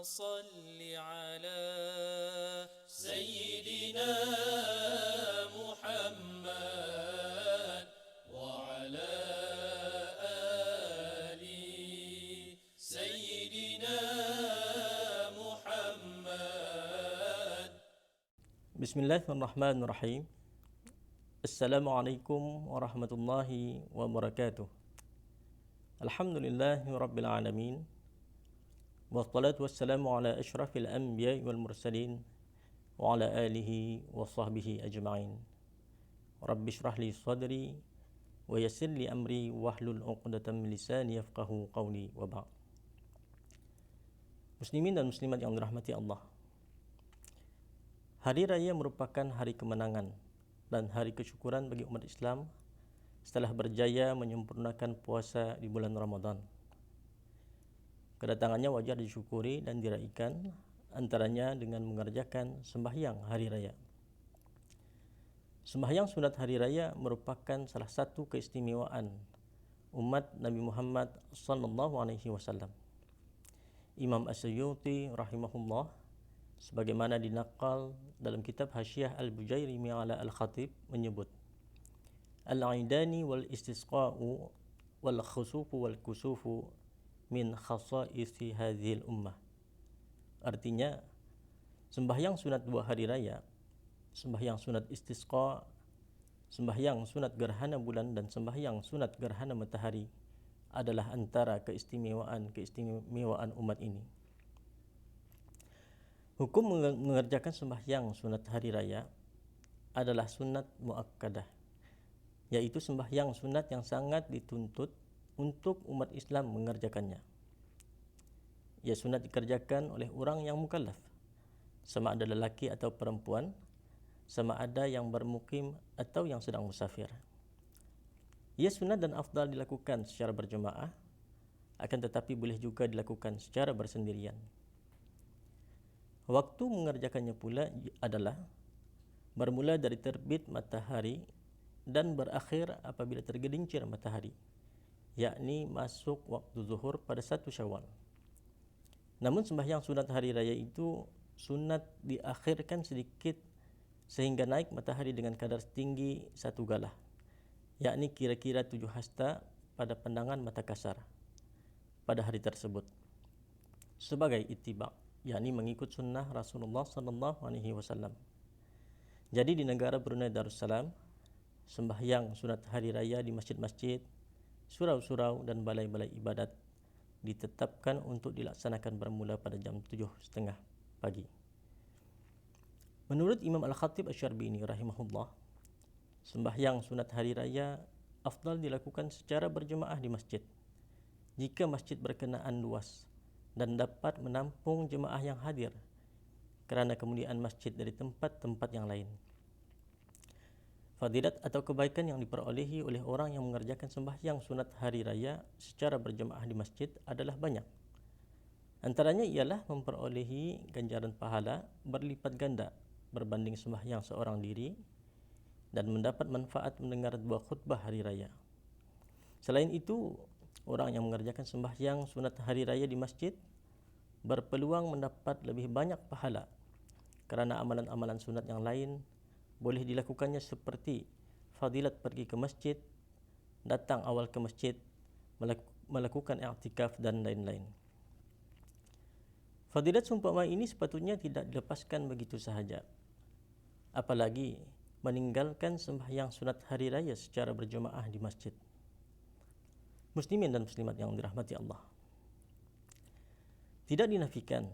صل على سيدنا محمد وعلى آل سيدنا محمد. Bismillahirrahmanirrahim. Assalamualaikum warahmatullahi wabarakatuh. Alhamdulillahi rabbil alamin. Wassalatu wassalamu ala asyrafil anbiya'i wal mursalin wa ala alihi wa sahbihi ajma'in. Rabbi shrah li sadri wa yassir li amri wahlul 'uqdatam min lisani yafqahu qawli wa ba'd. Muslimin dan muslimat yang dirahmati Allah. Hari Raya merupakan hari kemenangan dan hari kesyukuran bagi umat Islam setelah berjaya menyempurnakan puasa di bulan Ramadan. Kedatangannya wajar disyukuri dan diraikan, antaranya dengan mengerjakan sembahyang hari raya. Sembahyang sunat hari raya merupakan salah satu keistimewaan umat Nabi Muhammad SAW. Imam As-Suyuti rahimahullah sebagaimana dinaqal dalam kitab Hasyiah Al-Bujairimi ala Al-Khatib menyebut, Al-Aidani wal istisqa'u wal khusufu wal kusufu min khasaisi hadhil ummah. Artinya, sembahyang sunat dua hari raya, sembahyang sunat istisqa, sembahyang sunat gerhana bulan dan sembahyang sunat gerhana matahari adalah antara keistimewaan umat ini. Hukum mengerjakan sembahyang sunat hari raya adalah sunat muakkadah, yaitu sembahyang sunat yang sangat dituntut untuk umat Islam mengerjakannya. Ia sunat dikerjakan oleh orang yang mukallaf, sama ada lelaki atau perempuan, sama ada yang bermukim atau yang sedang musafir. Ia sunat dan afdal dilakukan secara berjemaah, akan tetapi boleh juga dilakukan secara bersendirian. Waktu mengerjakannya pula adalah bermula dari terbit matahari dan berakhir apabila tergelincir matahari, yakni masuk waktu zuhur pada 1 Syawal. Namun sembahyang sunat hari raya itu sunat diakhirkan sedikit sehingga naik matahari dengan kadar tinggi 1 galah, yakni kira-kira 7 hasta pada pandangan mata kasar pada hari tersebut, sebagai ittiba', yakni mengikut sunnah Rasulullah SAW. Jadi di negara Brunei Darussalam, sembahyang sunat hari raya di masjid-masjid, surau-surau dan balai-balai ibadat ditetapkan untuk dilaksanakan bermula pada jam 7.30 pagi. Menurut Imam Al-Khatib Asy-Syarbini rahimahullah, sembahyang sunat hari raya afdal dilakukan secara berjemaah di masjid jika masjid berkenaan luas dan dapat menampung jemaah yang hadir kerana kemuliaan masjid dari tempat-tempat yang lain. Fadilat atau kebaikan yang diperolehi oleh orang yang mengerjakan sembahyang sunat hari raya secara berjemaah di masjid adalah banyak. Antaranya ialah memperolehi ganjaran pahala berlipat ganda berbanding sembahyang seorang diri dan mendapat manfaat mendengar dua khutbah hari raya. Selain itu, orang yang mengerjakan sembahyang sunat hari raya di masjid berpeluang mendapat lebih banyak pahala kerana amalan-amalan sunat yang lain boleh dilakukannya seperti fadilat pergi ke masjid, datang awal ke masjid, melakukan i'tikaf dan lain-lain. Fadilat seumpama ini sepatutnya tidak dilepaskan begitu sahaja, apalagi meninggalkan sembahyang sunat hari raya secara berjemaah di masjid. Muslimin dan muslimat yang dirahmati Allah, tidak dinafikan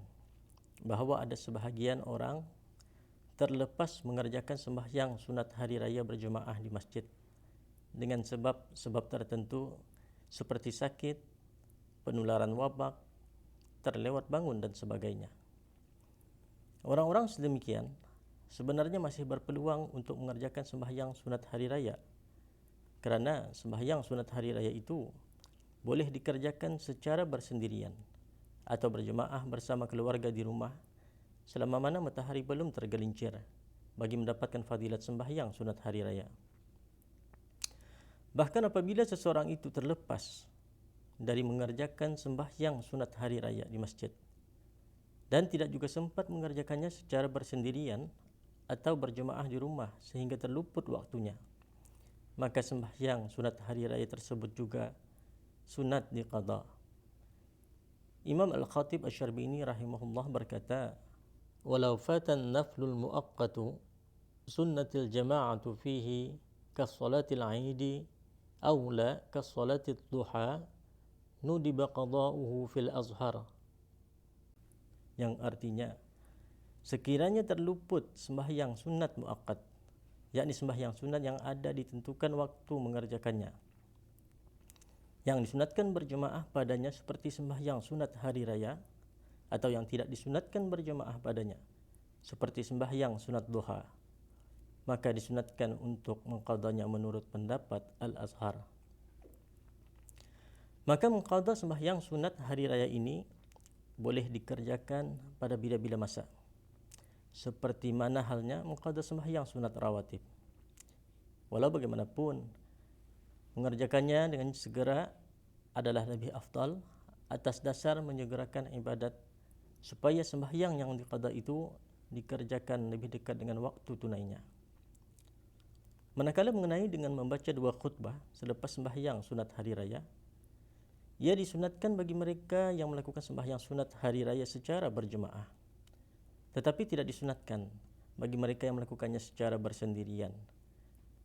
bahawa ada sebahagian orang terlepas mengerjakan sembahyang sunat hari raya berjemaah di masjid dengan sebab tertentu seperti sakit, penularan wabak, terlewat bangun dan sebagainya. Orang-orang sedemikian sebenarnya masih berpeluang untuk mengerjakan sembahyang sunat hari raya, kerana sembahyang sunat hari raya itu boleh dikerjakan secara bersendirian atau berjemaah bersama keluarga di rumah selama mana matahari belum tergelincir bagi mendapatkan fadilat sembahyang sunat hari raya. Bahkan apabila seseorang itu terlepas dari mengerjakan sembahyang sunat hari raya di masjid, dan tidak juga sempat mengerjakannya secara bersendirian atau berjemaah di rumah sehingga terluput waktunya, maka sembahyang sunat hari raya tersebut juga sunat diqada. Imam Al-Khatib Asy-Syarbini rahimahullah berkata, "Walau fatan naflul muaqqatu sunnatil jama'atu fihi kas-salatil 'aidi aw la kas-salatil duha nudiba qada'uhu fil azhar." Yang artinya, sekiranya terluput sembahyang sunat muaqqat, yakni sembahyang sunat yang ada ditentukan waktu mengerjakannya, yang disunatkan berjemaah padanya seperti sembahyang sunat hari raya, atau yang tidak disunatkan berjemaah padanya seperti sembahyang sunat duha, maka disunatkan untuk mengqadanya menurut pendapat Al-Azhar. Maka mengqada sembahyang sunat hari raya ini boleh dikerjakan pada bila-bila masa, seperti mana halnya mengqada sembahyang sunat rawatib. Walau bagaimanapun, mengerjakannya dengan segera adalah lebih afdal atas dasar menyegerakan ibadat supaya sembahyang yang diqada itu dikerjakan lebih dekat dengan waktu tunainya. Manakala mengenai dengan membaca dua khutbah selepas sembahyang sunat hari raya, ia disunatkan bagi mereka yang melakukan sembahyang sunat hari raya secara berjemaah, tetapi tidak disunatkan bagi mereka yang melakukannya secara bersendirian,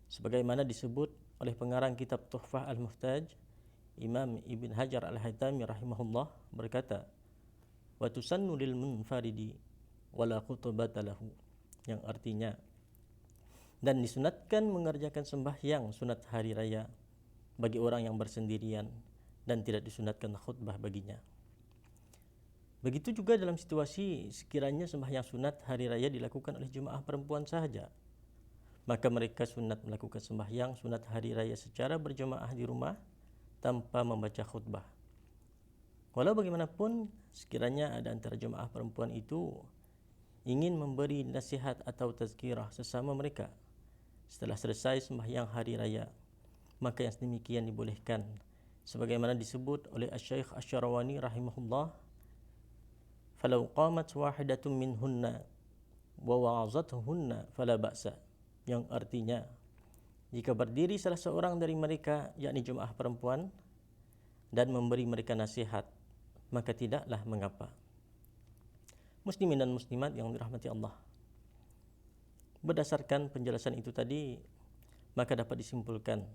sebagaimana disebut oleh pengarang kitab Tuhfah Al-Muhtaj, Imam Ibn Hajar Al-Haytami rahimahullah berkata, "Wa tusannu lil munfaridi wala khutbata lahu," yang artinya, dan disunatkan mengerjakan sembahyang sunat hari raya bagi orang yang bersendirian dan tidak disunatkan khutbah baginya. Begitu juga dalam situasi sekiranya sembahyang sunat hari raya dilakukan oleh jemaah perempuan sahaja, maka mereka sunat melakukan sembahyang sunat hari raya secara berjemaah di rumah tanpa membaca khutbah. Walau bagaimanapun, sekiranya ada antara jemaah perempuan itu ingin memberi nasihat atau tazkirah sesama mereka setelah selesai sembahyang hari raya, maka yang sedemikian dibolehkan, sebagaimana disebut oleh Asy-Syaikh Asy-Syarawani rahimahullah, "Falau qamat wahidatun minhunna wa wa'azathunna fala ba'sa," yang artinya, jika berdiri salah seorang dari mereka, yakni jemaah perempuan, dan memberi mereka nasihat, maka tidaklah mengapa. Muslimin dan muslimat yang dirahmati Allah, berdasarkan penjelasan itu tadi, maka dapat disimpulkan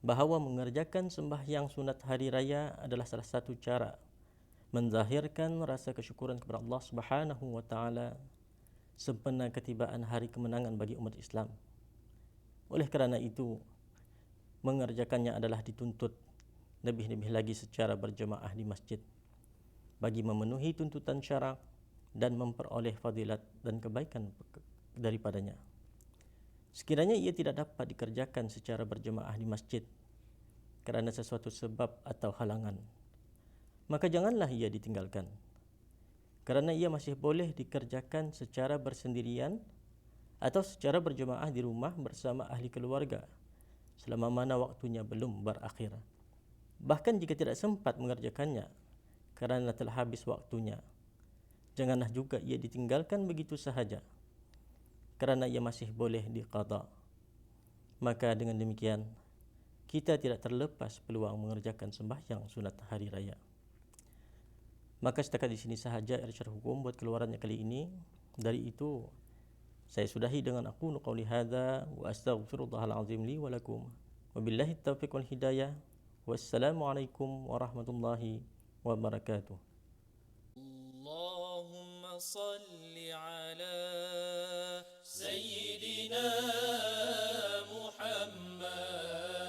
bahawa mengerjakan sembahyang sunat hari raya adalah salah satu cara menzahirkan rasa kesyukuran kepada Allah Subhanahu wa taala sempena ketibaan hari kemenangan bagi umat Islam. Oleh kerana itu, mengerjakannya adalah dituntut lebih-lebih lagi secara berjemaah di masjid bagi memenuhi tuntutan syarak dan memperoleh fadilat dan kebaikan daripadanya. Sekiranya ia tidak dapat dikerjakan secara berjemaah di masjid kerana sesuatu sebab atau halangan, maka janganlah ia ditinggalkan, kerana ia masih boleh dikerjakan secara bersendirian atau secara berjemaah di rumah bersama ahli keluarga selama mana waktunya belum berakhir. Bahkan jika tidak sempat mengerjakannya kerana telah habis waktunya, janganlah juga ia ditinggalkan begitu sahaja kerana ia masih boleh diqada. Maka dengan demikian, kita tidak terlepas peluang mengerjakan sembahyang sunat hari raya. Maka setakat di sini sahaja irsyad hukum buat keluarannya kali ini. Dari itu, saya sudahi dengan aqulu qauli hadza wa astaghfirullahal azim li wa lakum. Wabillahi taufiq wal hidayah. Wassalamualaikum warahmatullahi wabarakatuh. Allahumma salli ala Sayyidina Muhammad